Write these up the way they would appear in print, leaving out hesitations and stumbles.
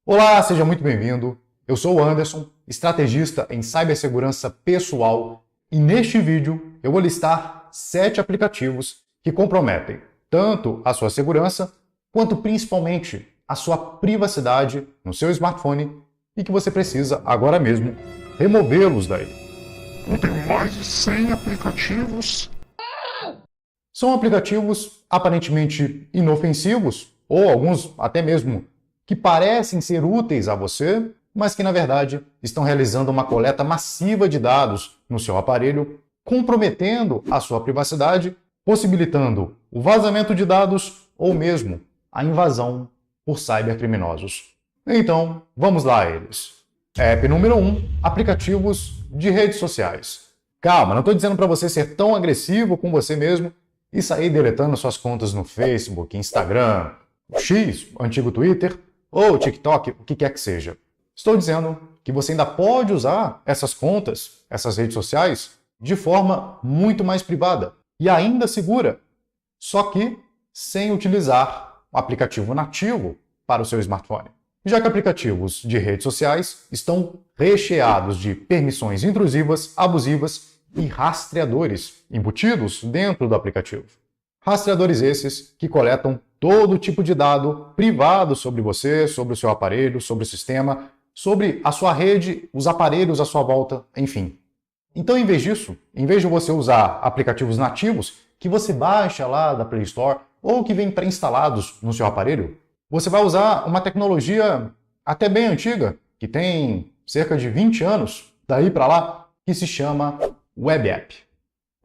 Olá, seja muito bem-vindo. Eu sou o Anderson, estrategista em cibersegurança pessoal, e neste vídeo eu vou listar 7 aplicativos que comprometem tanto a sua segurança quanto principalmente a sua privacidade no seu smartphone e que você precisa agora mesmo removê-los daí. Eu tenho mais de 100 aplicativos. São aplicativos aparentemente inofensivos ou alguns até mesmo que parecem ser úteis a você, mas que na verdade estão realizando uma coleta massiva de dados no seu aparelho, comprometendo a sua privacidade, possibilitando o vazamento de dados ou mesmo a invasão por cybercriminosos. Então, vamos lá a eles. App número 1, aplicativos de redes sociais. Calma, não estou dizendo para você ser tão agressivo com você mesmo e sair deletando suas contas no Facebook, Instagram, X, antigo Twitter, ou TikTok, o que quer que seja. Estou dizendo que você ainda pode usar essas contas, essas redes sociais, de forma muito mais privada e ainda segura, só que sem utilizar o aplicativo nativo para o seu smartphone. Já que aplicativos de redes sociais estão recheados de permissões intrusivas, abusivas e rastreadores embutidos dentro do aplicativo. Rastreadores esses que coletam todo tipo de dado privado sobre você, sobre o seu aparelho, sobre o sistema, sobre a sua rede, os aparelhos à sua volta, enfim. Então, em vez disso, em vez de você usar aplicativos nativos que você baixa lá da Play Store ou que vêm pré-instalados no seu aparelho, você vai usar uma tecnologia até bem antiga, que tem cerca de 20 anos, daí para lá, que se chama Web App.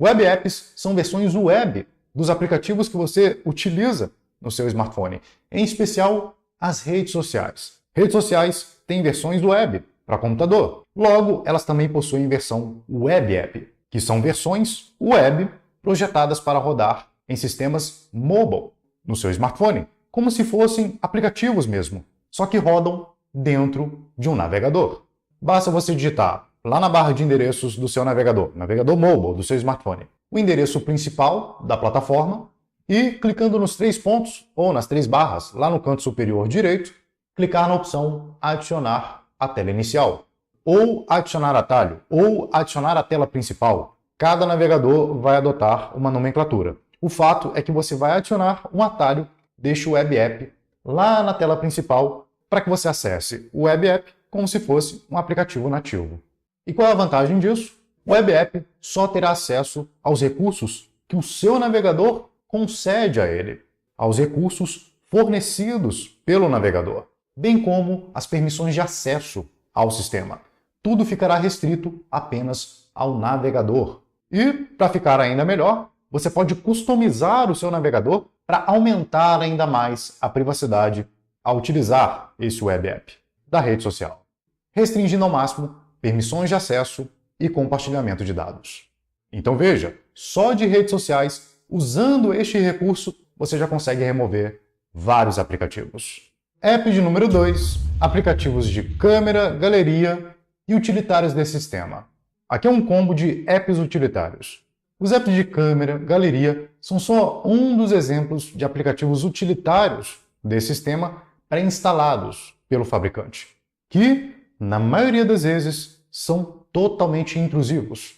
Web Apps são versões web dos aplicativos que você utiliza no seu smartphone, em especial as redes sociais. Redes sociais têm versões web para computador. Logo, elas também possuem versão Web App, que são versões web projetadas para rodar em sistemas mobile no seu smartphone, como se fossem aplicativos mesmo, só que rodam dentro de um navegador. Basta você digitar lá na barra de endereços do seu navegador mobile do seu smartphone, o endereço principal da plataforma e, clicando nos 3 pontos ou nas 3 barras lá no canto superior direito, clicar na opção Adicionar a tela inicial, ou Adicionar atalho, ou Adicionar a tela principal. Cada navegador vai adotar uma nomenclatura. O fato é que você vai adicionar um atalho deste Web App lá na tela principal para que você acesse o Web App como se fosse um aplicativo nativo. E qual é a vantagem disso? O Web App só terá acesso aos recursos que o seu navegador concede a ele, aos recursos fornecidos pelo navegador, bem como as permissões de acesso ao sistema. Tudo ficará restrito apenas ao navegador. E, para ficar ainda melhor, você pode customizar o seu navegador para aumentar ainda mais a privacidade ao utilizar esse Web App da rede social, restringindo ao máximo permissões de acesso e compartilhamento de dados. Então veja, só de redes sociais, usando este recurso, você já consegue remover vários aplicativos. App de número 2, aplicativos de câmera, galeria e utilitários desse sistema. Aqui é um combo de apps utilitários. Os apps de câmera, galeria, são só um dos exemplos de aplicativos utilitários desse sistema pré-instalados pelo fabricante, que, na maioria das vezes, são totalmente intrusivos,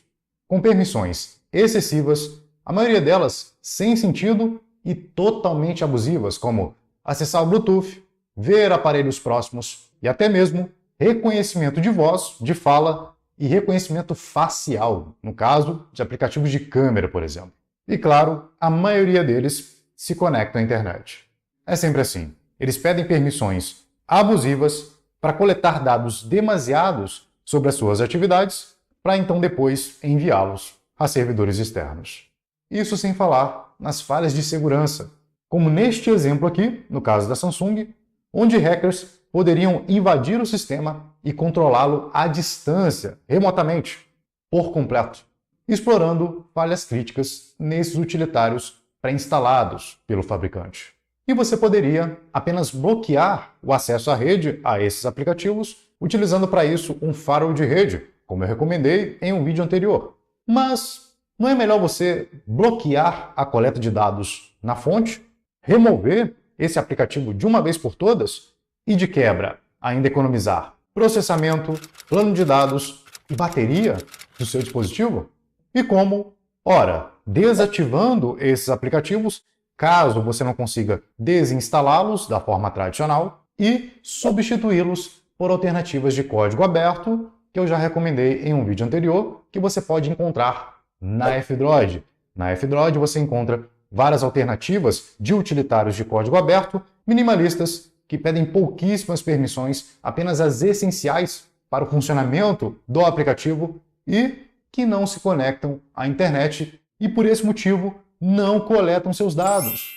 com permissões excessivas, a maioria delas sem sentido e totalmente abusivas, como acessar o Bluetooth, ver aparelhos próximos e até mesmo reconhecimento de voz, de fala e reconhecimento facial, no caso de aplicativos de câmera, por exemplo. E claro, a maioria deles se conecta à internet. É sempre assim. Eles pedem permissões abusivas para coletar dados demasiados sobre as suas atividades, para então depois enviá-los a servidores externos. Isso sem falar nas falhas de segurança, como neste exemplo aqui, no caso da Samsung, onde hackers poderiam invadir o sistema e controlá-lo à distância, remotamente, por completo, explorando falhas críticas nesses utilitários pré-instalados pelo fabricante. E você poderia apenas bloquear o acesso à rede a esses aplicativos, utilizando para isso um firewall de rede, como eu recomendei em um vídeo anterior. Mas não é melhor você bloquear a coleta de dados na fonte, remover esse aplicativo de uma vez por todas e, de quebra, ainda economizar processamento, plano de dados e bateria do seu dispositivo? E como? Ora, desativando esses aplicativos, caso você não consiga desinstalá-los da forma tradicional, e substituí-los por alternativas de código aberto, que eu já recomendei em um vídeo anterior, que você pode encontrar na F-Droid. Na F-Droid você encontra várias alternativas de utilitários de código aberto, minimalistas, que pedem pouquíssimas permissões, apenas as essenciais para o funcionamento do aplicativo e que não se conectam à internet e, por esse motivo, não coletam seus dados.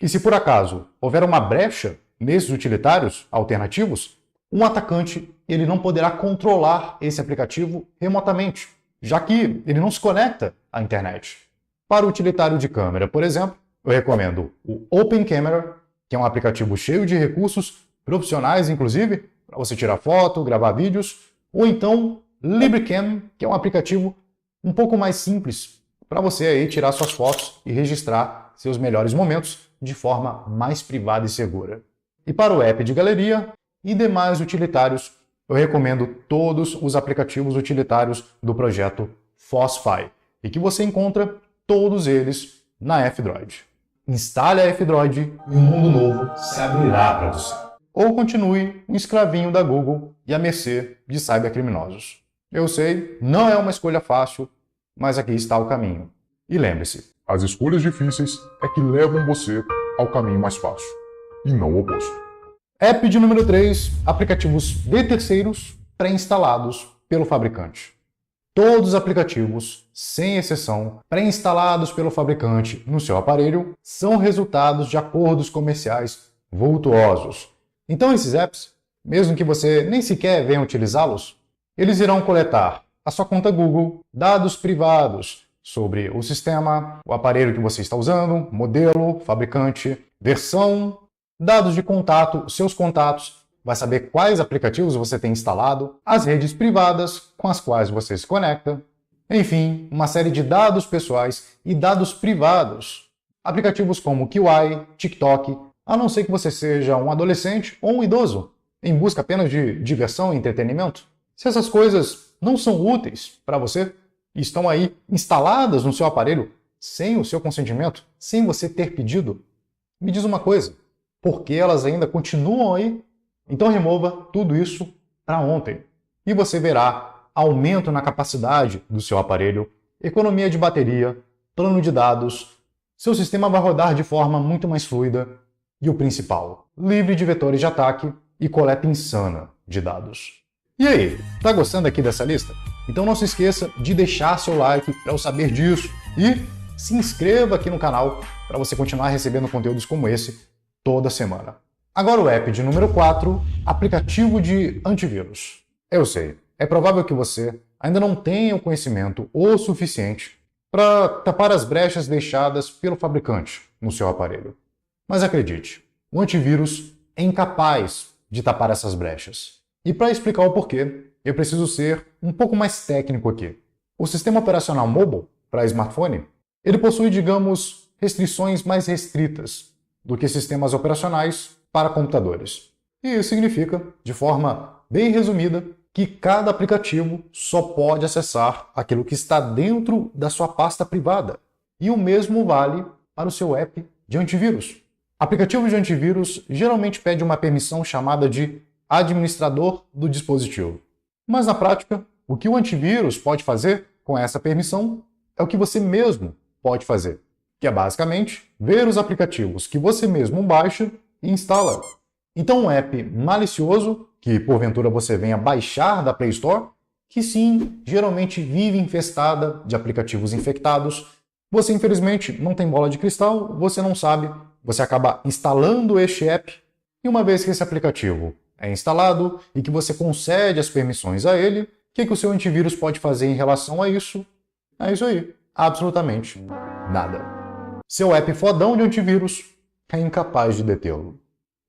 E se por acaso houver uma brecha nesses utilitários alternativos, um atacante ele não poderá controlar esse aplicativo remotamente, já que ele não se conecta à internet. Para o utilitário de câmera, por exemplo, eu recomendo o Open Camera, que é um aplicativo cheio de recursos profissionais, inclusive, para você tirar foto, gravar vídeos, ou então LibreCam, que é um aplicativo um pouco mais simples para você aí tirar suas fotos e registrar seus melhores momentos de forma mais privada e segura. E para o app de galeria e demais utilitários, eu recomendo todos os aplicativos utilitários do projeto FOSSFI, e que você encontra todos eles na F-Droid. Instale a F-Droid e um mundo novo se abrirá para você. Ou continue um escravinho da Google e à mercê de cybercriminosos. Eu sei, não é uma escolha fácil, mas aqui está o caminho. E lembre-se, As escolhas difíceis é que levam você ao caminho mais fácil, e não o oposto. app de número 3, aplicativos de terceiros pré-instalados pelo fabricante. Todos os aplicativos, sem exceção, pré-instalados pelo fabricante no seu aparelho, são resultados de acordos comerciais vultuosos. Então esses apps, mesmo que você nem sequer venha utilizá-los, eles irão coletar a sua conta Google, dados privados sobre o sistema, o aparelho que você está usando, modelo, fabricante, versão, dados de contato, seus contatos, vai saber quais aplicativos você tem instalado, as redes privadas com as quais você se conecta, enfim, uma série de dados pessoais e dados privados. Aplicativos como QI, TikTok, a não ser que você seja um adolescente ou um idoso, em busca apenas de diversão e entretenimento. Se essas coisas não são úteis para você e estão aí instaladas no seu aparelho sem o seu consentimento, sem você ter pedido, me diz uma coisa, por que elas ainda continuam aí? Então remova tudo isso para ontem e você verá aumento na capacidade do seu aparelho, economia de bateria, plano de dados, seu sistema vai rodar de forma muito mais fluida e o principal, livre de vetores de ataque e coleta insana de dados. E aí, tá gostando aqui dessa lista? Então não se esqueça de deixar seu like para eu saber disso e se inscreva aqui no canal para você continuar recebendo conteúdos como esse toda semana. Agora o app de número 4, aplicativo de antivírus. Eu sei, é provável que você ainda não tenha o conhecimento o suficiente para tapar as brechas deixadas pelo fabricante no seu aparelho. Mas acredite, o antivírus é incapaz de tapar essas brechas. E para explicar o porquê, eu preciso ser um pouco mais técnico aqui. O sistema operacional mobile para smartphone, ele possui, digamos, restrições mais restritas do que sistemas operacionais para computadores. E isso significa, de forma bem resumida, que cada aplicativo só pode acessar aquilo que está dentro da sua pasta privada. E o mesmo vale para o seu app de antivírus. Aplicativo de antivírus geralmente pede uma permissão chamada de administrador do dispositivo. Mas na prática, o que o antivírus pode fazer com essa permissão é o que você mesmo pode fazer, que é basicamente ver os aplicativos que você mesmo baixa e instala. Então um app malicioso, que porventura você venha baixar da Play Store, que sim, geralmente vive infestada de aplicativos infectados, você infelizmente não tem bola de cristal, você não sabe, você acaba instalando este app, e uma vez que esse aplicativo é instalado e que você concede as permissões a ele, o que o seu antivírus pode fazer em relação a isso? É isso aí, absolutamente nada. Seu app fodão de antivírus é incapaz de detê-lo.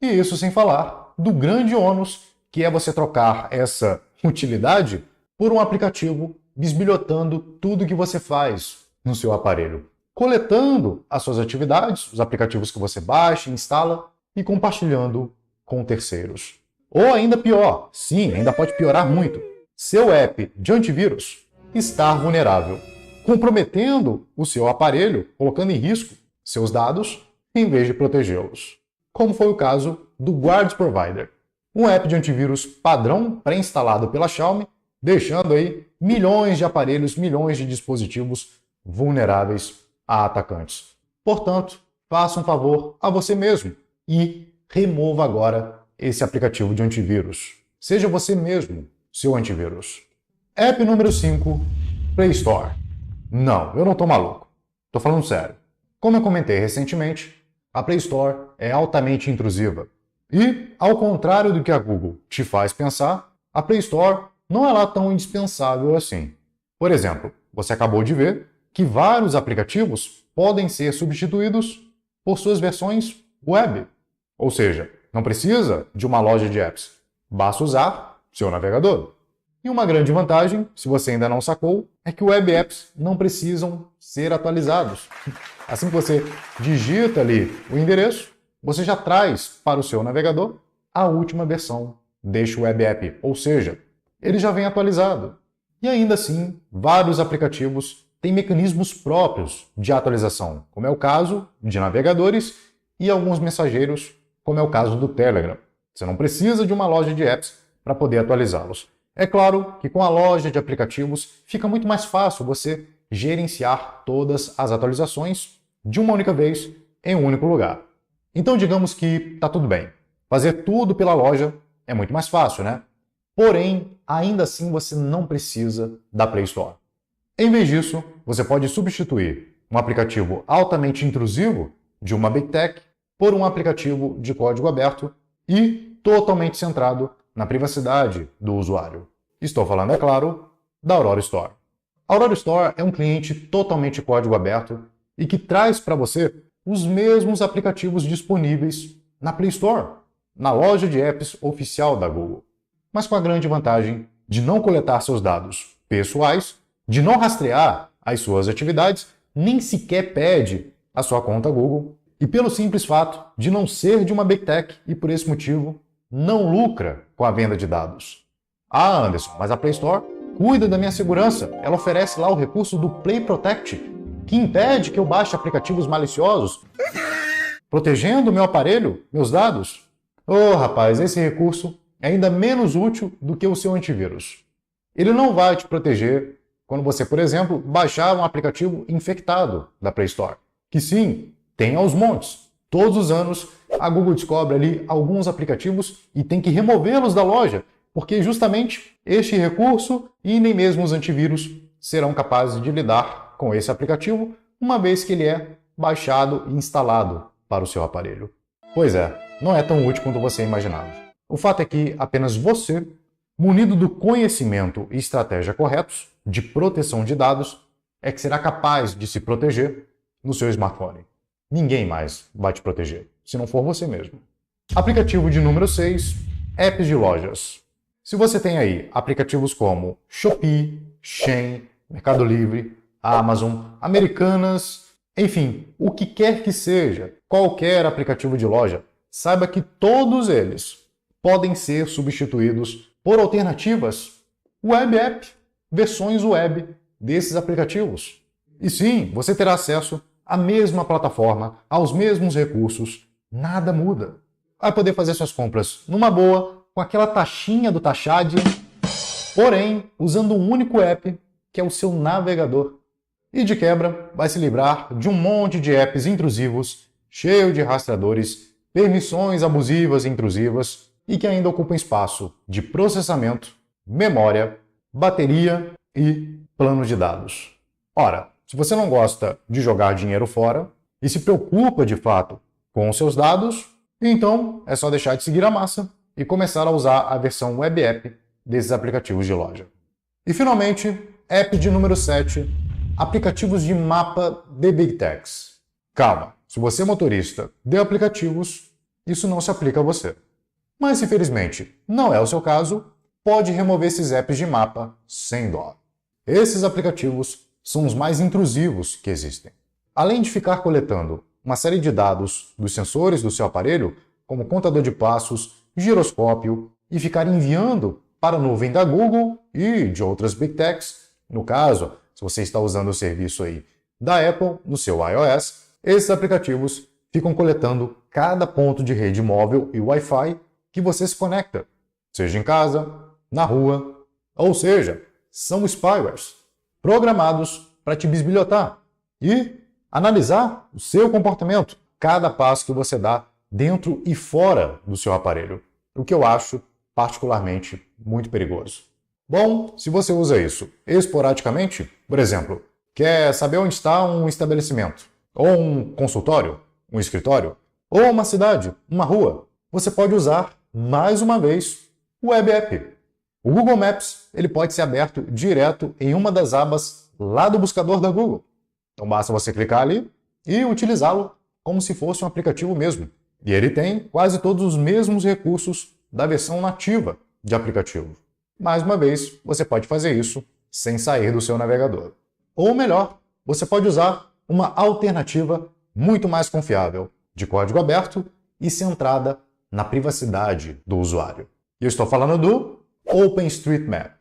E isso sem falar do grande ônus que é você trocar essa utilidade por um aplicativo bisbilhotando tudo que você faz no seu aparelho, coletando as suas atividades, os aplicativos que você baixa, instala e compartilhando com terceiros. Ou ainda pior, sim, ainda pode piorar muito, seu app de antivírus estar vulnerável, comprometendo o seu aparelho, colocando em risco seus dados, em vez de protegê-los. Como foi o caso do Guards Provider, um app de antivírus padrão pré-instalado pela Xiaomi, deixando aí milhões de aparelhos, milhões de dispositivos vulneráveis a atacantes. Portanto, faça um favor a você mesmo e remova agora esse aplicativo de antivírus. Seja você mesmo seu antivírus. App número 5, Play Store. Não, eu não tô maluco. Tô falando sério. Como eu comentei recentemente, a Play Store é altamente intrusiva. E, ao contrário do que a Google te faz pensar, a Play Store não é lá tão indispensável assim. Por exemplo, você acabou de ver que vários aplicativos podem ser substituídos por suas versões web. Ou seja, não precisa de uma loja de apps, basta usar seu navegador. E uma grande vantagem, se você ainda não sacou, é que web apps não precisam ser atualizados. Assim que você digita ali o endereço, você já traz para o seu navegador a última versão deste web app, ou seja, ele já vem atualizado. E ainda assim, vários aplicativos têm mecanismos próprios de atualização, como é o caso de navegadores e alguns mensageiros, como é o caso do Telegram. Você não precisa de uma loja de apps para poder atualizá-los. É claro que com a loja de aplicativos fica muito mais fácil você gerenciar todas as atualizações de uma única vez em um único lugar. Então digamos que está tudo bem. Fazer tudo pela loja é muito mais fácil, né? Porém, ainda assim você não precisa da Play Store. Em vez disso, você pode substituir um aplicativo altamente intrusivo de uma Big Tech por um aplicativo de código aberto e totalmente centrado na privacidade do usuário. Estou falando, é claro, da Aurora Store. A Aurora Store é um cliente totalmente código aberto e que traz para você os mesmos aplicativos disponíveis na Play Store, na loja de apps oficial da Google, mas com a grande vantagem de não coletar seus dados pessoais, de não rastrear as suas atividades, nem sequer pede a sua conta Google, e pelo simples fato de não ser de uma Big Tech e por esse motivo não lucra com a venda de dados. Ah, Anderson, mas a Play Store cuida da minha segurança. Ela oferece lá o recurso do Play Protect, que impede que eu baixe aplicativos maliciosos, protegendo o meu aparelho, meus dados. Oh, rapaz, esse recurso é ainda menos útil do que o seu antivírus. Ele não vai te proteger quando você, por exemplo, baixar um aplicativo infectado da Play Store, que sim, tem aos montes. Todos os anos, a Google descobre ali alguns aplicativos e tem que removê-los da loja, porque justamente este recurso e nem mesmo os antivírus serão capazes de lidar com esse aplicativo, uma vez que ele é baixado e instalado para o seu aparelho. Pois é, não é tão útil quanto você imaginava. O fato é que apenas você, munido do conhecimento e estratégia corretos de proteção de dados, é que será capaz de se proteger no seu smartphone. Ninguém mais vai te proteger, se não for você mesmo. Aplicativo de número 6, apps de lojas. Se você tem aí aplicativos como Shopee, Shein, Mercado Livre, Amazon, Americanas, enfim, o que quer que seja, qualquer aplicativo de loja, saiba que todos eles podem ser substituídos por alternativas web app, versões web desses aplicativos. E sim, você terá acesso à mesma plataforma, aos mesmos recursos, nada muda. Vai poder fazer suas compras numa boa, com aquela taxinha do Taxad, porém usando um único app, que é o seu navegador. E de quebra, vai se livrar de um monte de apps intrusivos, cheio de rastreadores, permissões abusivas e intrusivas, e que ainda ocupam espaço de processamento, memória, bateria e plano de dados. Ora, se você não gosta de jogar dinheiro fora e se preocupa de fato com os seus dados, então é só deixar de seguir a massa e começar a usar a versão web app desses aplicativos de loja. E finalmente, app de número 7, aplicativos de mapa de Big Techs. Calma, se você é motorista de aplicativos, isso não se aplica a você. Mas, infelizmente, não é o seu caso, pode remover esses apps de mapa sem dó. Esses aplicativos são os mais intrusivos que existem. Além de ficar coletando uma série de dados dos sensores do seu aparelho, como contador de passos, giroscópio, e ficar enviando para a nuvem da Google e de outras Big Techs. No caso, se você está usando o serviço aí da Apple no seu iOS, esses aplicativos ficam coletando cada ponto de rede móvel e Wi-Fi que você se conecta, seja em casa, na rua, ou seja, são spywares programados para te bisbilhotar e analisar o seu comportamento, cada passo que você dá dentro e fora do seu aparelho, o que eu acho particularmente muito perigoso. Bom, se você usa isso esporadicamente, por exemplo, quer saber onde está um estabelecimento, ou um consultório, um escritório, ou uma cidade, uma rua, você pode usar, mais uma vez, o Web App. O Google Maps ele pode ser aberto direto em uma das abas lá do buscador da Google. Então basta você clicar ali e utilizá-lo como se fosse um aplicativo mesmo. E ele tem quase todos os mesmos recursos da versão nativa de aplicativo. Mais uma vez, você pode fazer isso sem sair do seu navegador. Ou melhor, você pode usar uma alternativa muito mais confiável, de código aberto e centrada na privacidade do usuário. E eu estou falando do OpenStreetMap.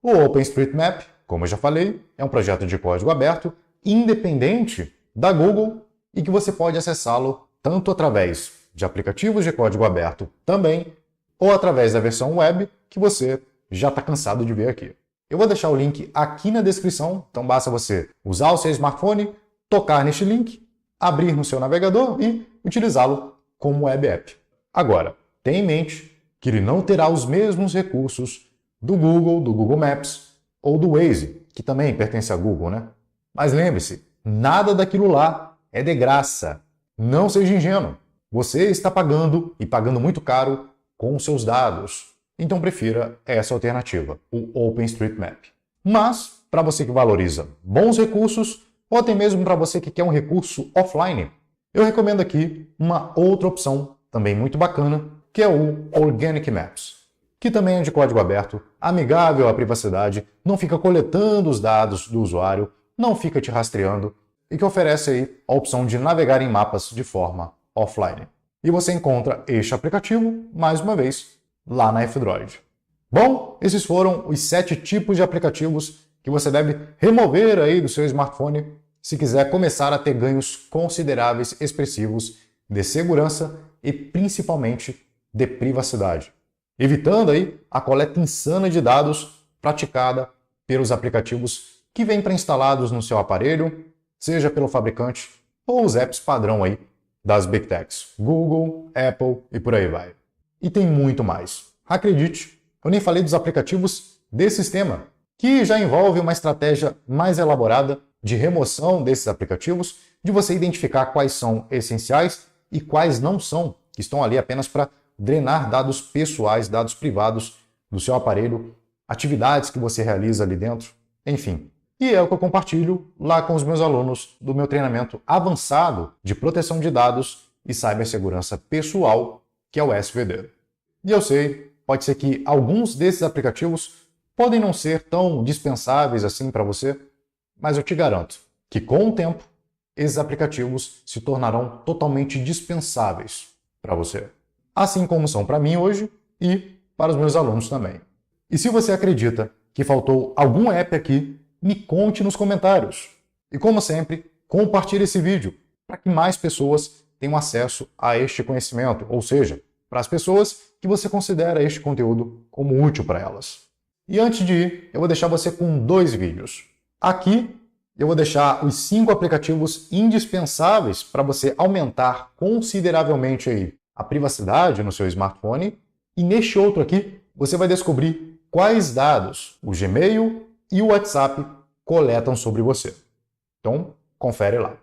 O OpenStreetMap, como eu já falei, é um projeto de código aberto independente da Google e que você pode acessá-lo tanto através de aplicativos de código aberto também, ou através da versão web que você já está cansado de ver aqui. Eu vou deixar o link aqui na descrição, então basta você usar o seu smartphone, tocar neste link, abrir no seu navegador e utilizá-lo como web app. Agora, tenha em mente que ele não terá os mesmos recursos do Google Maps ou do Waze, que também pertence a Google, né? Mas lembre-se, nada daquilo lá é de graça. Não seja ingênuo. Você está pagando, e pagando muito caro, com os seus dados. Então prefira essa alternativa, o OpenStreetMap. Mas, para você que valoriza bons recursos, ou até mesmo para você que quer um recurso offline, eu recomendo aqui uma outra opção, também muito bacana, que é o Organic Maps, que também é de código aberto, amigável à privacidade, não fica coletando os dados do usuário, não fica te rastreando e que oferece aí a opção de navegar em mapas de forma offline. E você encontra este aplicativo, mais uma vez, lá na F-Droid. Bom, esses foram os 7 tipos de aplicativos que você deve remover aí do seu smartphone se quiser começar a ter ganhos consideráveis, expressivos de segurança e principalmente de privacidade, evitando aí a coleta insana de dados praticada pelos aplicativos que vêm pré-instalados no seu aparelho, seja pelo fabricante ou os apps padrão aí das Big Techs, Google, Apple e por aí vai. E tem muito mais. Acredite, eu nem falei dos aplicativos desse sistema, que já envolve uma estratégia mais elaborada de remoção desses aplicativos, de você identificar quais são essenciais e quais não são, que estão ali apenas para drenar dados pessoais, dados privados do seu aparelho, atividades que você realiza ali dentro, enfim. E é o que eu compartilho lá com os meus alunos do meu treinamento avançado de proteção de dados e cibersegurança pessoal, que é o SVD. E eu sei, pode ser que alguns desses aplicativos podem não ser tão dispensáveis assim para você, mas eu te garanto que com o tempo, esses aplicativos se tornarão totalmente dispensáveis para você. Assim como são para mim hoje e para os meus alunos também. E se você acredita que faltou algum app aqui, me conte nos comentários. E como sempre, compartilhe esse vídeo para que mais pessoas tenham acesso a este conhecimento, ou seja, para as pessoas que você considera este conteúdo como útil para elas. E antes de ir, eu vou deixar você com 2 vídeos. Aqui, eu vou deixar os 5 aplicativos indispensáveis para você aumentar consideravelmente aí a privacidade no seu smartphone. E neste outro aqui, você vai descobrir quais dados o Gmail e o WhatsApp coletam sobre você. Então, confere lá.